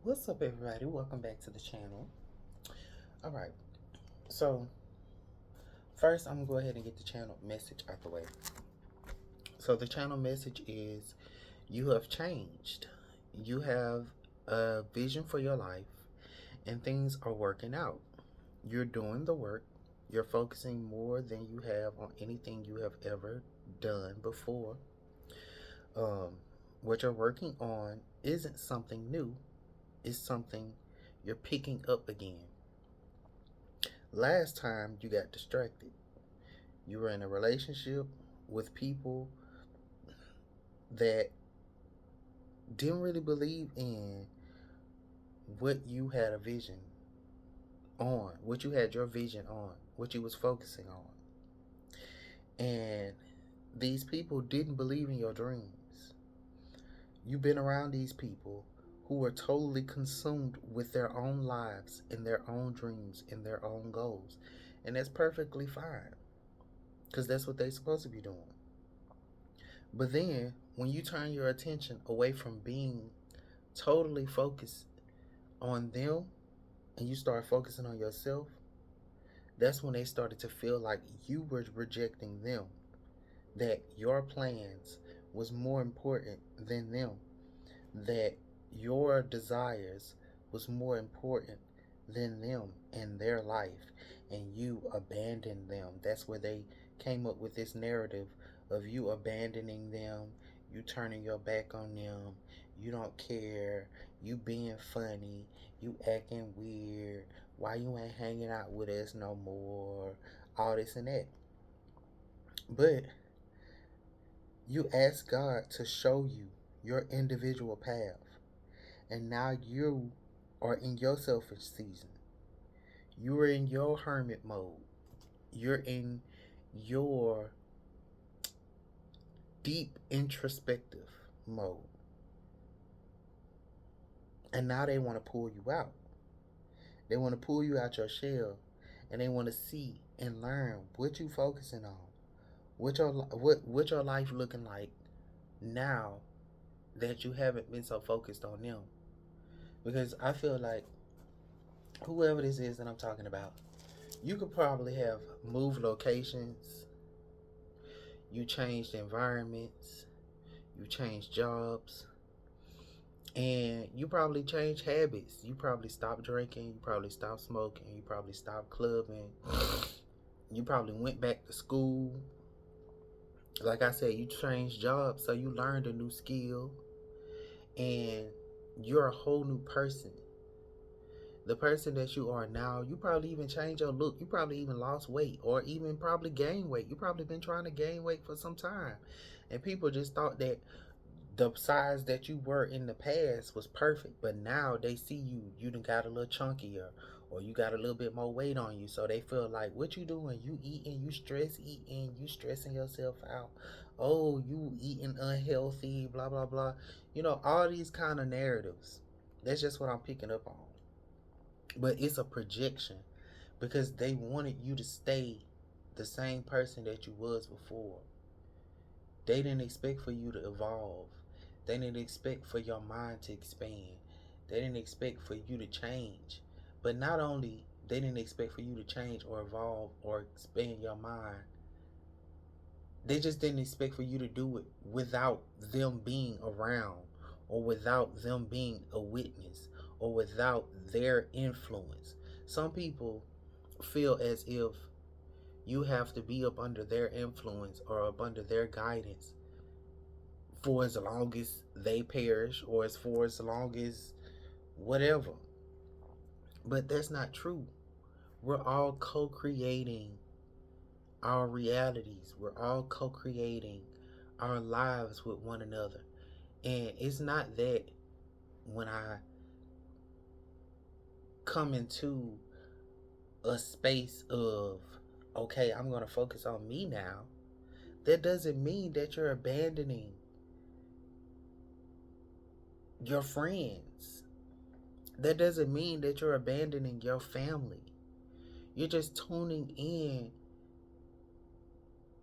What's up, everybody? Welcome back to the channel. All right, so first, I'm gonna go ahead and get the channel message out the way. So, the channel message is you have changed, you have a vision for your life, and things are working out. You're doing the work, you're focusing more than you have on anything you have ever done before. Um, what you're working on isn't something new, it's something you're picking up again. Last time you got distracted. You were in a relationship with people that didn't really believe in what you had a vision on, what you had your vision on, what you was focusing on. And these people didn't believe in your dreams. You've been around these people who were totally consumed with their own lives and their own dreams and their own goals. And that's perfectly fine because that's what they're supposed to be doing. But then, when you turn your attention away from being totally focused on them and you start focusing on yourself, that's when they started to feel like you were rejecting them, that your plans was more important than them, that your desires was more important than them and their life, and you abandoned them. That's where they came up with this narrative of you abandoning them, you turning your back on them, you don't care, you being funny, you acting weird, why you ain't hanging out with us no more, all this and that. But you ask God to show you your individual path, and now you are in your selfish season. You are in your hermit mode. You're in your deep introspective mode. And now they want to pull you out. They want to pull you out your shell, and they want to see and learn what you focusing on. What your life looking like now that you haven't been so focused on them. Because I feel like whoever this is that I'm talking about, you could probably have moved locations, you changed environments, you changed jobs, and you probably changed habits. You probably stopped drinking, you probably stopped smoking, you probably stopped clubbing, you probably went back to school. Like I said, you changed jobs, so you learned a new skill, and you're a whole new person. The person that you are now, you probably even changed your look. You probably even lost weight or even probably gained weight. You probably been trying to gain weight for some time. And people just thought that the size that you were in the past was perfect, but now they see you done got a little chunkier, or you got a little bit more weight on you, so they feel like, what you doing? You eating, you stress eating, you stressing yourself out. Oh, you eating unhealthy, blah blah blah. All these kind of narratives. That's just what I'm picking up on. But it's a projection because they wanted you to stay the same person that you was before. They didn't expect for you to evolve. They didn't expect for your mind to expand. They didn't expect for you to change. But not only they didn't expect for you to change or evolve or expand your mind, they just didn't expect for you to do it without them being around, or without them being a witness, or without their influence. Some people feel as if you have to be up under their influence or up under their guidance for as long as they perish, or as for as long as whatever. But that's not true. We're all co-creating our realities. We're all co-creating our lives with one another. And it's not that when I come into a space of, okay, I'm going to focus on me now, that doesn't mean that you're abandoning your friends. That doesn't mean that you're abandoning your family. You're just tuning in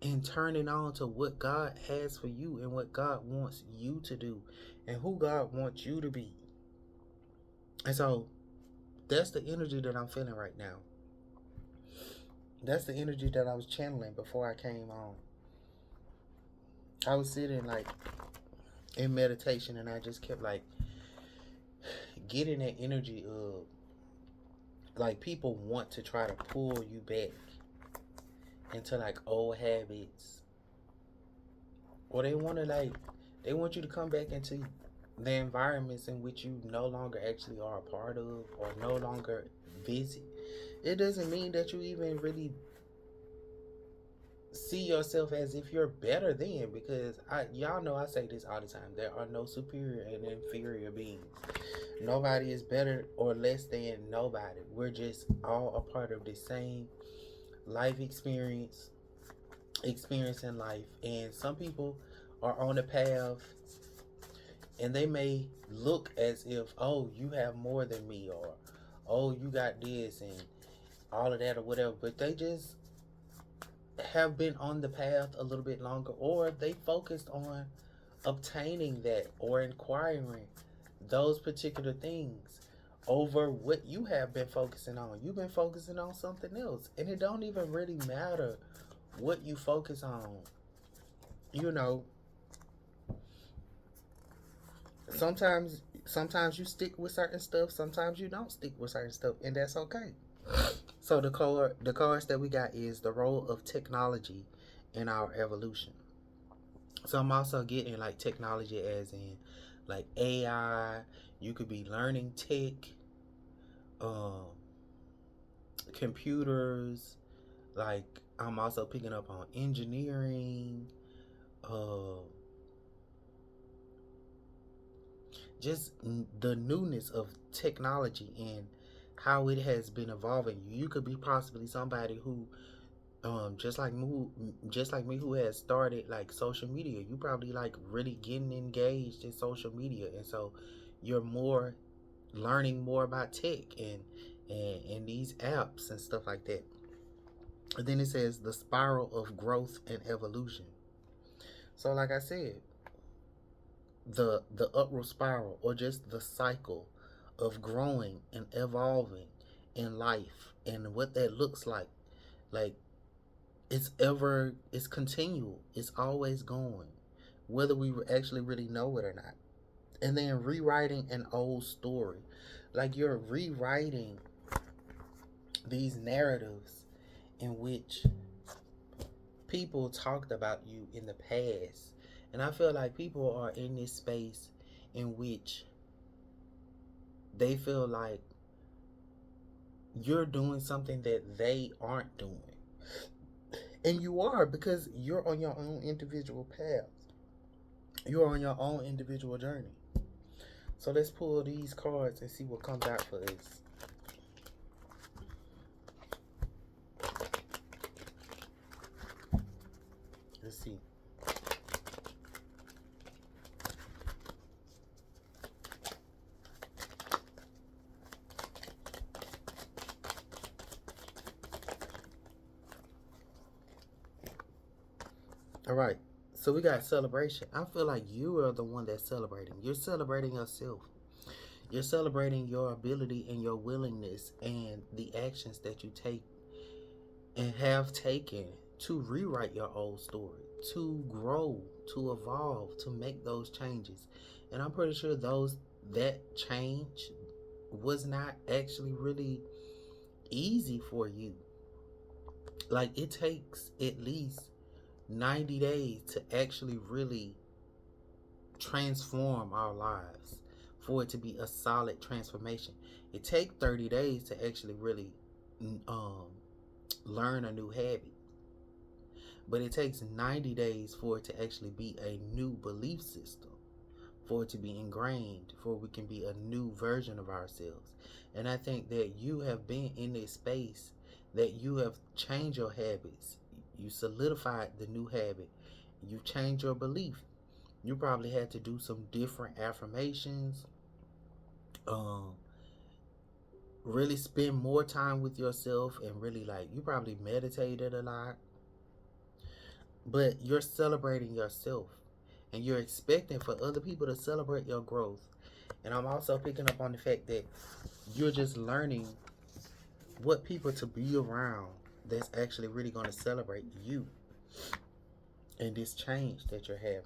and turning on to what God has for you and what God wants you to do and who God wants you to be. And so that's the energy that I'm feeling right now. That's the energy that I was channeling before I came on. I was sitting like in meditation, and I just kept like getting that energy of like people want to try to pull you back into like old habits, or they want you to come back into the environments in which you no longer actually are a part of or no longer visit. It doesn't mean that you even really see yourself as if you're better than, because y'all know I say this all the time. There are no superior and inferior beings. Nobody is better or less than nobody. We're just all a part of the same life experience, experiencing life. And some people are on a path and they may look as if, oh, you have more than me, or oh, you got this and all of that or whatever, but they just have been on the path a little bit longer, or they focused on obtaining that or inquiring those particular things over what you have been focusing on. You've been focusing on something else, and it don't even really matter what you focus on. You know, sometimes you stick with certain stuff, sometimes you don't stick with certain stuff, and that's okay. So the cards that we got is the role of technology in our evolution. So I'm also getting like technology as in like AI. You could be learning tech, um, computers. Like I'm also picking up on engineering, uh, just the newness of technology and how it has been evolving. You could be possibly somebody who just like me who has started like social media. You probably like really getting engaged in social media, and so you're more learning more about tech and these apps and stuff like that. And then it says the spiral of growth and evolution. So like I said, the upward spiral, or just the cycle of growing and evolving in life and what that looks like it's continual, it's always going, whether we actually really know it or not. And then rewriting an old story, like you're rewriting these narratives in which people talked about you in the past. And I feel like people are in this space in which they feel like you're doing something that they aren't doing. And you are, because you're on your own individual path. You're on your own individual journey. So let's pull these cards and see what comes out for us. Let's see. All right. So we got celebration. I feel like you are the one that's celebrating. You're celebrating yourself. You're celebrating your ability and your willingness and the actions that you take and have taken to rewrite your old story, to grow, to evolve, to make those changes. And I'm pretty sure that change was not actually really easy for you. Like it takes at least 90 days to actually really transform our lives, for it to be a solid transformation. It takes 30 days to actually really um, learn a new habit, but it takes 90 days for it to actually be a new belief system, for it to be ingrained, for we can be a new version of ourselves. And I think that you have been in this space, that you have changed your habits, you solidified the new habit, you changed your belief. You probably had to do some different affirmations, um, really spend more time with yourself, and really like you probably meditated a lot, but you're celebrating yourself and you're expecting for other people to celebrate your growth. And I'm also picking up on the fact that you're just learning what people to be around that's actually really going to celebrate you and this change that you're having.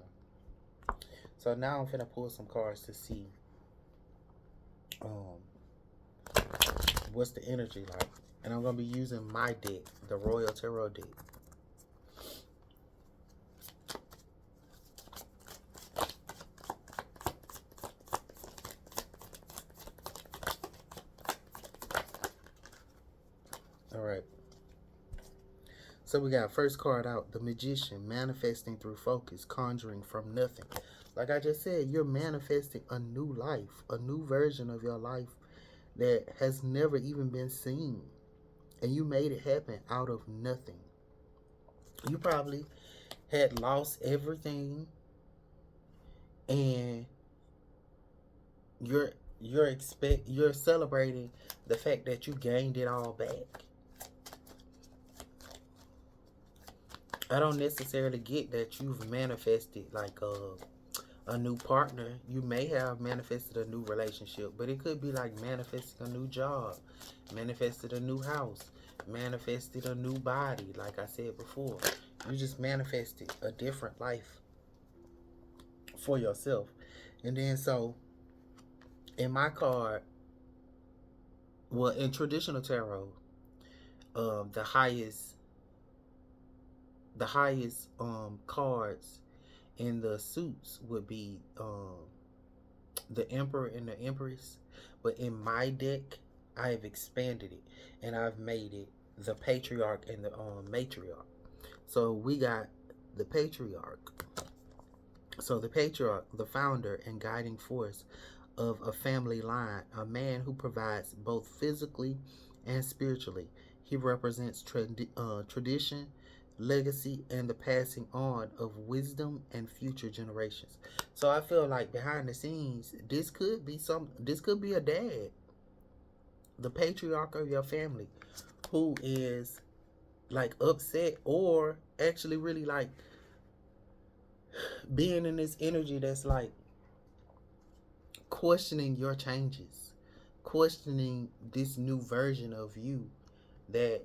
So now I'm finna pull some cards to see um, what's the energy like. And I'm going to be using my deck, the Royal Tarot deck. All right. So we got first card out, the Magician, manifesting through focus, conjuring from nothing. Like I just said, you're manifesting a new life, a new version of your life that has never even been seen. And you made it happen out of nothing. You probably had lost everything, and you're celebrating the fact that you gained it all back. I don't necessarily get that you've manifested like a new partner. You may have manifested a new relationship, but it could be like manifesting a new job, manifested a new house, manifested a new body. Like I said before, you just manifested a different life for yourself. And then so in my card, well, in traditional tarot, the highest cards in the suits would be the Emperor and the Empress. But in my deck, I've expanded it and I've made it the Patriarch and the Matriarch. So we got the Patriarch. So the Patriarch, the founder and guiding force of a family line, a man who provides both physically and spiritually. He represents tradition, legacy, and the passing on of wisdom and future generations. So I feel like behind the scenes, this could be a dad, the patriarch of your family, who is like upset or actually really like being in this energy that's like questioning your changes, questioning this new version of you that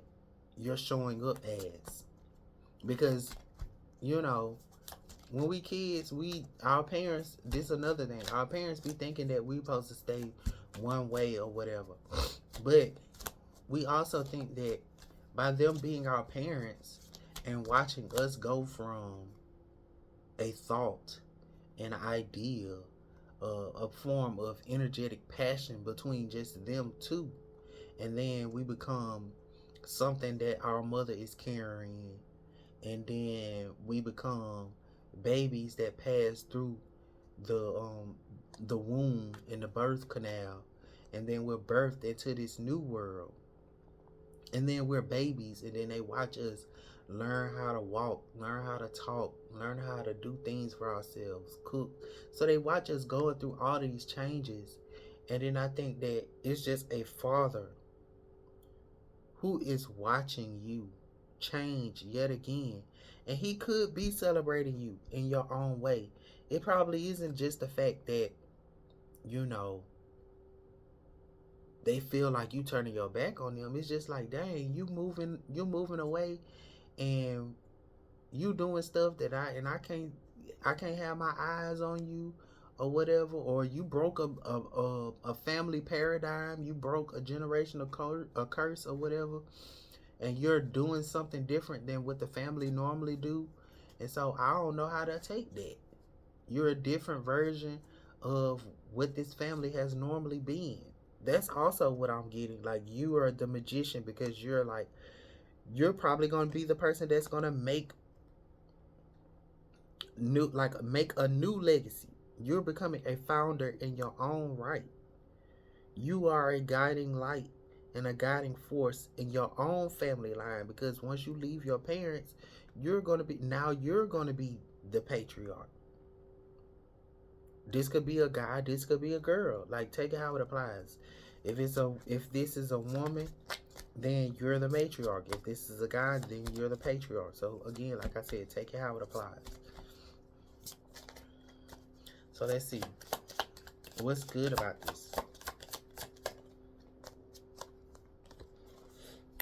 you're showing up as. Because, you know, when we kids, our parents, this is another thing, our parents be thinking that we supposed to stay one way or whatever. But we also think that by them being our parents and watching us go from a thought, an idea, a form of energetic passion between just them two, and then we become something that our mother is carrying, and then we become babies that pass through the womb and the birth canal, and then we're birthed into this new world, and then we're babies, and then they watch us learn how to walk, learn how to talk, learn how to do things for ourselves, cook. So they watch us going through all these changes, and then I think that it's just a father who is watching you change yet again. And he could be celebrating you in your own way. It probably isn't just the fact that, you know, they feel like you turning your back on them. It's just like, dang, you're moving away, and you doing stuff that I can't have my eyes on you or whatever. Or you broke a family paradigm, you broke a generational curse or whatever, and you're doing something different than what the family normally do. And so I don't know how to take that. You're a different version of what this family has normally been. That's also what I'm getting. Like, you are the magician because you're probably going to be the person that's going to make a new legacy. You're becoming a founder in your own right. You are a guiding light and a guiding force in your own family line, because once you leave your parents, you're going to be the patriarch. This could be a guy, this could be a girl. Like, take it how it applies. If this is a woman, then you're the matriarch. If this is a guy, then you're the patriarch. So again, like I said, take it how it applies. So let's see. What's good about this?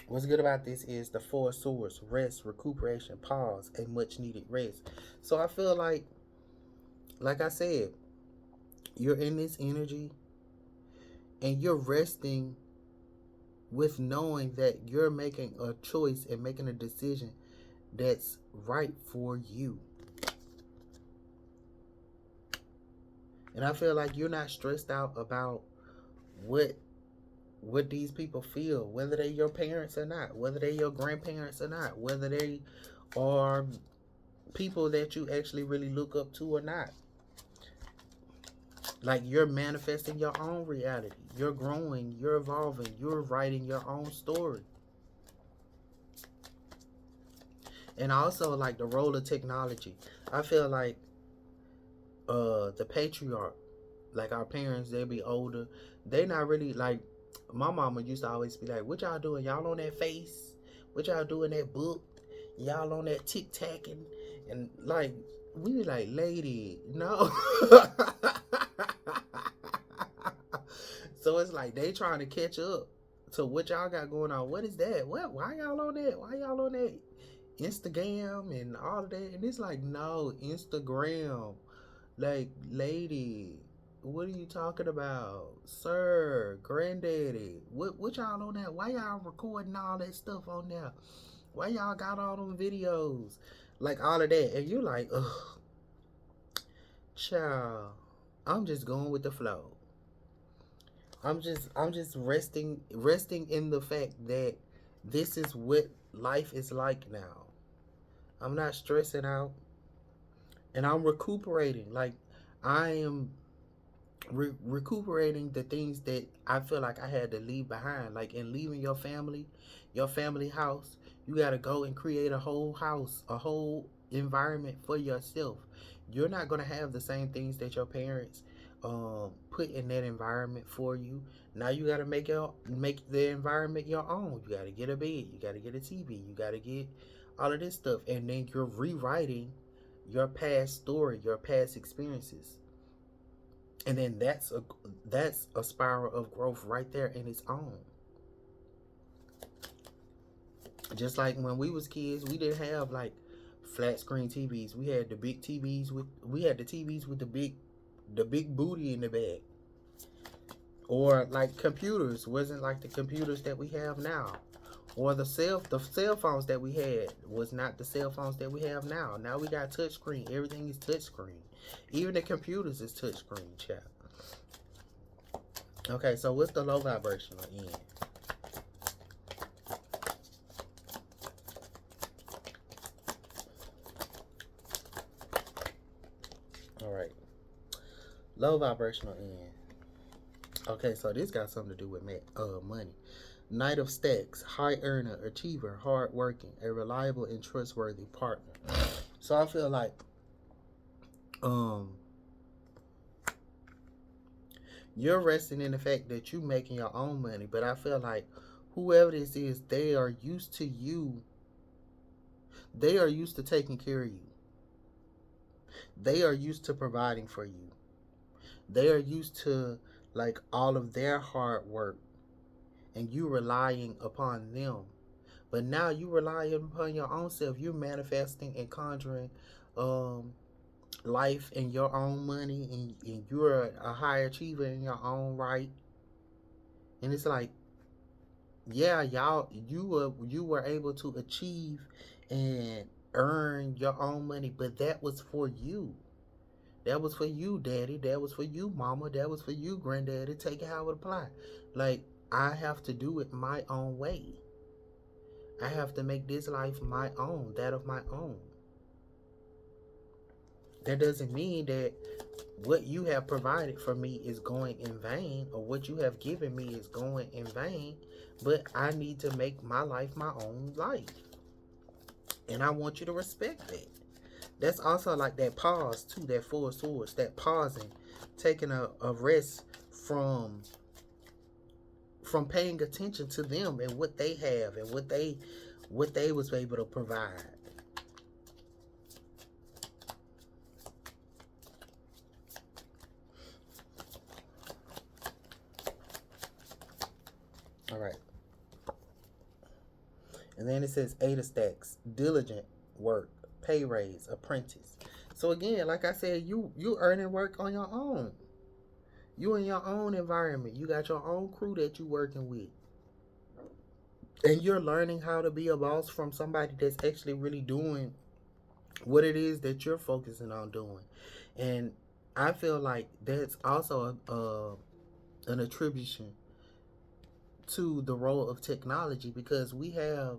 What's good about this is the four swords: rest, recuperation, pause, and much needed rest. So I feel like I said, you're in this energy and you're resting with knowing that you're making a choice and making a decision that's right for you. And I feel like you're not stressed out about what these people feel, whether they're your parents or not, whether they're your grandparents or not, whether they are people that you actually really look up to or not. Like, you're manifesting your own reality. You're growing, you're evolving, you're writing your own story. And also, like, the role of technology. I feel like the patriarch, like our parents, they be older. They not really like, my mama used to always be like, what y'all doing? Y'all on that face? What y'all doing that book? Y'all on that tic-tac? And like, we be like, lady, no. So it's like they trying to catch up to what y'all got going on. What is that? What? Why y'all on that? Why y'all on that Instagram and all of that? And it's like, no, Instagram. Like, lady, what are you talking about? Sir, granddaddy, what y'all on that? Why y'all recording all that stuff on there? Why y'all got all them videos? Like, all of that. And you're like, ugh, child, I'm just going with the flow. I'm just resting in the fact that this is what life is like now. I'm not stressing out and I'm recuperating. Like, I am recuperating the things that I feel like I had to leave behind. Like, in leaving your family house, you got to go and create a whole house, a whole environment for yourself. You're not going to have the same things that your parents put in that environment for you. Now you got to make the environment your own. You got to get a bed, you got to get a TV, you got to get all of this stuff, and then you're rewriting your past story, your past experiences. And then that's a spiral of growth right there in its own. Just like when we was kids, we didn't have like flat screen TVs. We had the big TVs we had the TVs with the big booty in the back. Or like computers wasn't like the computers that we have now. Or the cell phones that we had was not the cell phones that we have now. Now we got touch screen. Everything is touch screen. Even the computers is touch screen, chat. Okay, so what's the low vibrational end? All right, low vibrational end. Okay, so this got something to do with money. Knight of Stacks, high earner, achiever, hard working, a reliable and trustworthy partner. So I feel like you're resting in the fact that you making your own money, but I feel like whoever this is, they are used to you. They are used to taking care of you. They are used to providing for you. They are used to like all of their hard work and you relying upon them. But now you relying upon your own self. You're manifesting and conjuring life and your own money, and you're a high achiever in your own right. And it's like, yeah, you were able to achieve and earn your own money, but that was for you. That was for you, daddy. That was for you, mama. That was for you, granddaddy. Take it how it apply. Like, I have to do it my own way. I have to make this life my own, that of my own. That doesn't mean that what you have provided for me is going in vain, or what you have given me is going in vain, but I need to make my life my own life. And I want you to respect that. That's also like that pause too, that four swords, that pausing, taking a rest from paying attention to them and what they have and what they was able to provide. All right. And then it says Eight of Stacks, diligent work, pay raise, apprentice. So again, like I said, you earning work on your own. You in your own environment. You got your own crew that you working with. And you're learning how to be a boss from somebody that's actually really doing what it is that you're focusing on doing. And I feel like that's also an attribution to the role of technology, because we have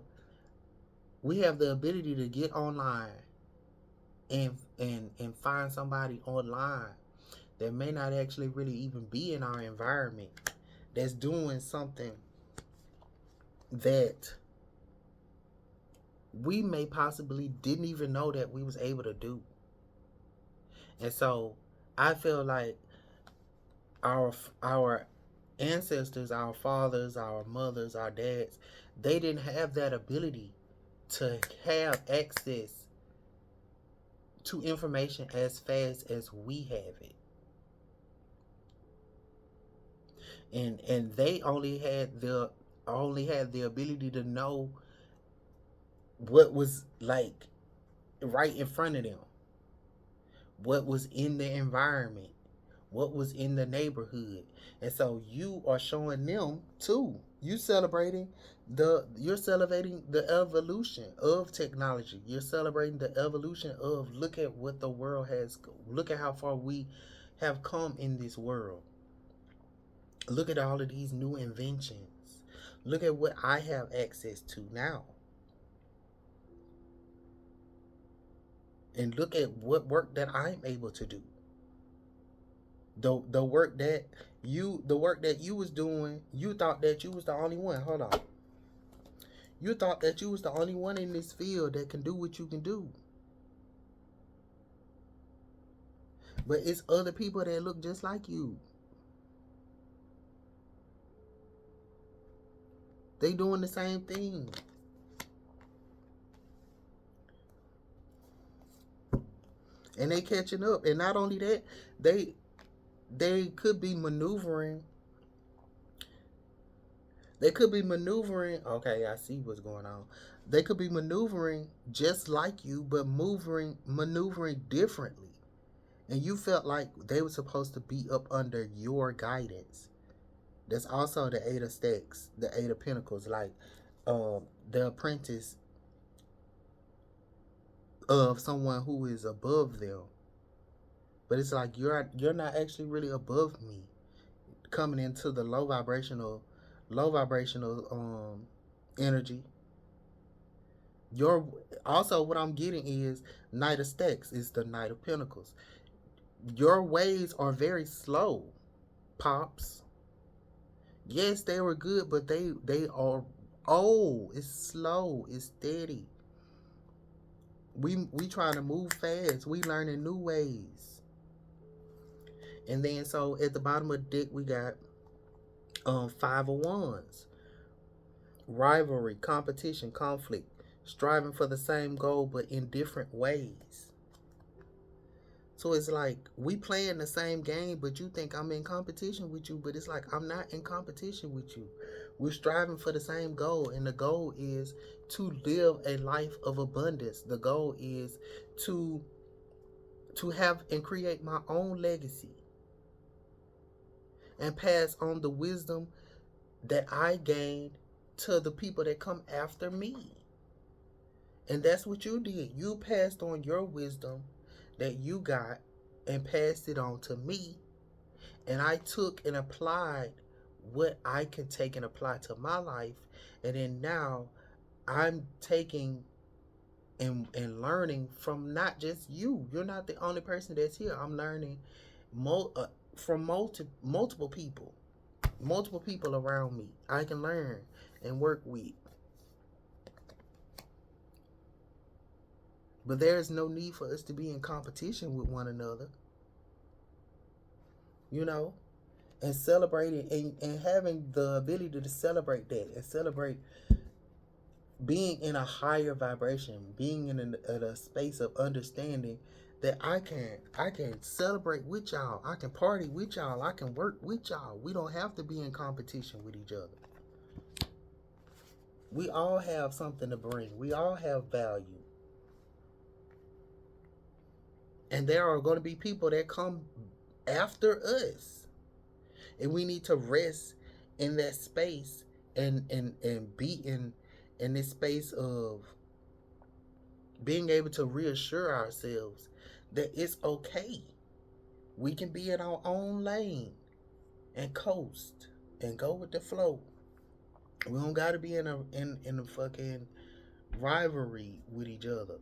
the ability to get online and find somebody online that may not actually really even be in our environment, that's doing something that we may possibly didn't even know that we was able to do. And so I feel like our ancestors, our fathers, our mothers, our dads, they didn't have that ability to have access to information as fast as we have it. And they only had the ability to know what was like right in front of them, what was in the environment, what was in the neighborhood. And so you are showing them too. You're celebrating the evolution of technology. You're celebrating the evolution of, look at what the world has, look at how far we have come in this world. Look at all of these new inventions. Look at what I have access to now. And look at what work that I'm able to do. The work that you was doing, you thought that you was the only one. Hold on. You thought that you was the only one in this field that can do what you can do. But it's other people that look just like you. They doing the same thing. And they catching up. And not only that, they could be maneuvering. They could be maneuvering. Okay, I see what's going on. They could be maneuvering just like you, but maneuvering differently. And you felt like they were supposed to be up under your guidance. That's also the Eight of Stacks, the Eight of Pentacles, like the apprentice of someone who is above them. But it's like you're not actually really above me, coming into the low vibrational energy. Your Also, what I'm getting is Knight of Stacks is the Knight of Pentacles. Your ways are very slow, pops. Yes, they were good, but they are old. It's slow. It's steady. We trying to move fast. We learning new ways. And then so at the bottom of the deck we got Five of Wands. Rivalry, competition, conflict, striving for the same goal but in different ways. So it's like we playing the same game, but you think I'm in competition with you, but it's like I'm not in competition with you. We're striving for the same goal, and the goal is to live a life of abundance. The goal is to have and create my own legacy and pass on the wisdom that I gained to the people that come after me. And that's what you did. You passed on your wisdom that you got and passed it on to me. And I took and applied what I can take and apply to my life. And then now I'm taking and learning from not just you. You're not the only person that's here. I'm learning from multiple people. Multiple people around me. I can learn and work with. But there is no need for us to be in competition with one another. You know? And celebrating and having the ability to celebrate that and celebrate being in a higher vibration, being in a space of understanding that I can celebrate with y'all, I can party with y'all, I can work with y'all. We don't have to be in competition with each other. We all have something to bring. We all have value. And there are going to be people that come after us. And we need to rest in that space and be in this space of being able to reassure ourselves that it's okay. We can be in our own lane and coast and go with the flow. We don't gotta be in a fucking rivalry with each other.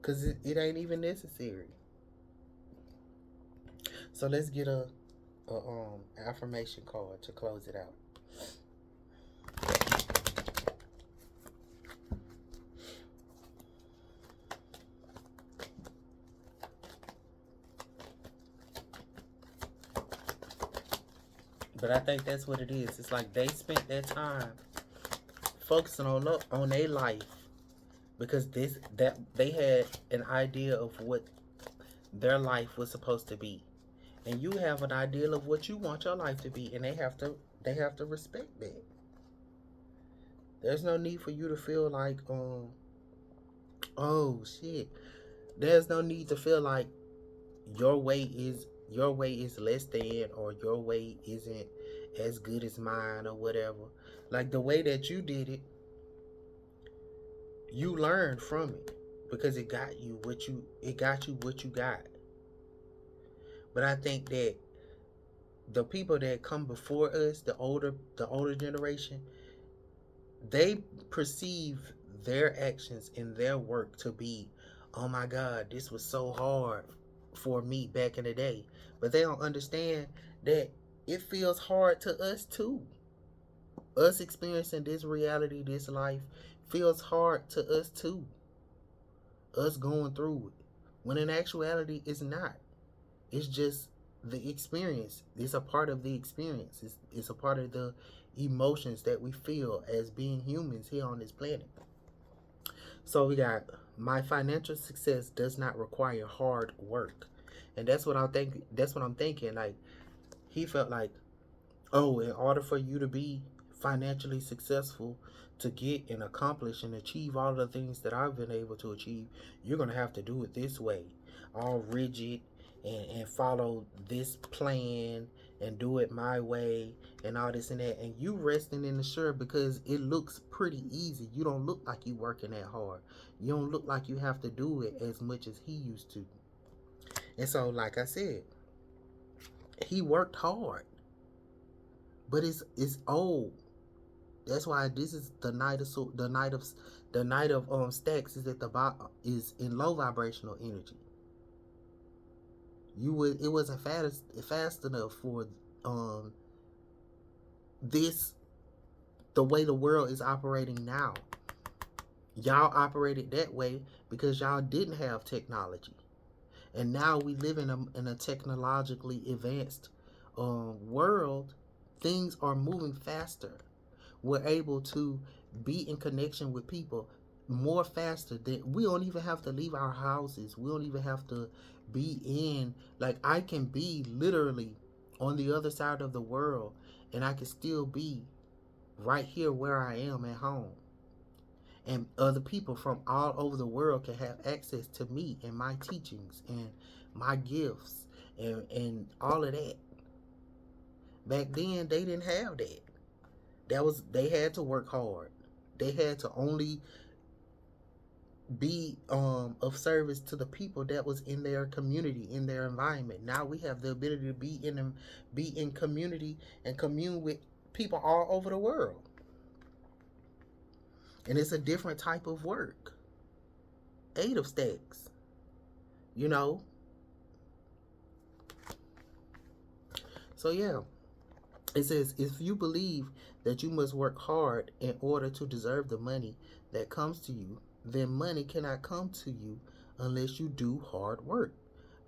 Cause it ain't even necessary. So let's get a affirmation card to close it out. But I think that's what it is. It's like they spent their time focusing on their life because they had an idea of what their life was supposed to be, and you have an ideal of what you want your life to be, and they have to respect that. There's no need for you to feel like oh shit. There's no need to feel like your way is your way is less than, or your way isn't as good as mine, or whatever. Like the way that you did it, you learned from it because it got you what you got. But I think that the people that come before us, the older generation, they perceive their actions and their work to be, oh my God, this was so hard for me back in the day. But they don't understand that it feels hard to us too. Us experiencing this reality, this life, feels hard to us too. Us going through it. When in actuality, it's not. It's just the experience. It's a part of the experience. It's a part of the emotions that we feel as being humans here on this planet. So we got, my financial success does not require hard work. And that's what I'm thinking. Like, he felt like, oh, in order for you to be financially successful, to get and accomplish and achieve all the things that I've been able to achieve, you're going to have to do it this way, all rigid, and follow this plan and do it my way and all this and that. And you resting in the shirt because it looks pretty easy. You don't look like you working that hard. You don't look like you have to do it as much as he used to. And so, like I said, he worked hard, but it's old. That's why this is the night of stacks is at the bottom, is in low vibrational energy. It wasn't fast enough for um this the way the world is operating now. Y'all operated that way because y'all didn't have technology, and now we live in a technologically advanced world. Things are moving faster. We're able to be in connection with people more faster than we don't even have to leave our houses. We don't even have to be in, like, I can be literally on the other side of the world and I can still be right here where I am at home. And other people from all over the world can have access to me and my teachings and my gifts and all of that. Back then they didn't have that. They had to work hard. They had to only be of service to the people that was in their community, in their environment. Now we have the ability to be in community and commune with people all over the world. And it's a different type of work. 8 of stacks, you know. So yeah, it says, if you believe that you must work hard in order to deserve the money that comes to you, then money cannot come to you unless you do hard work.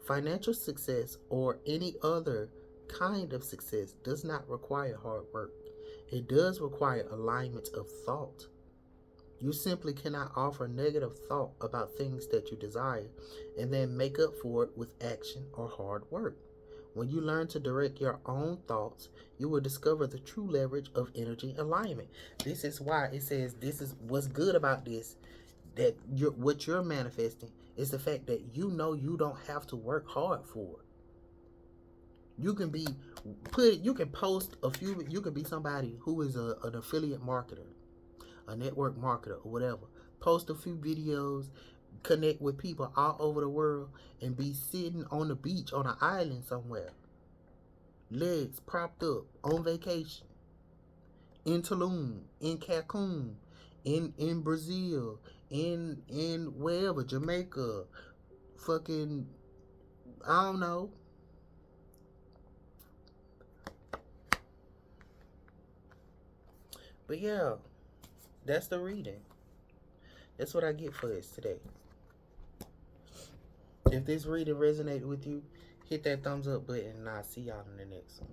Financial success or any other kind of success does not require hard work. It does require alignment of thought. You simply cannot offer negative thought about things that you desire and then make up for it with action or hard work. When you learn to direct your own thoughts, you will discover the true leverage of energy alignment. This is why it says this is what's good about this, that what you're manifesting is the fact that you don't have to work hard for it. You can be you can post a few, you can be somebody who is an affiliate marketer, a network marketer, or whatever. Post a few videos, connect with people all over the world, and be sitting on the beach on an island somewhere, legs propped up, on vacation, in Tulum, in Cancun, in Brazil, in wherever, Jamaica, fucking, I don't know. But yeah, that's the reading. That's what I get for this today. If this reading resonated with you, hit that thumbs up button, and I'll see y'all in the next one.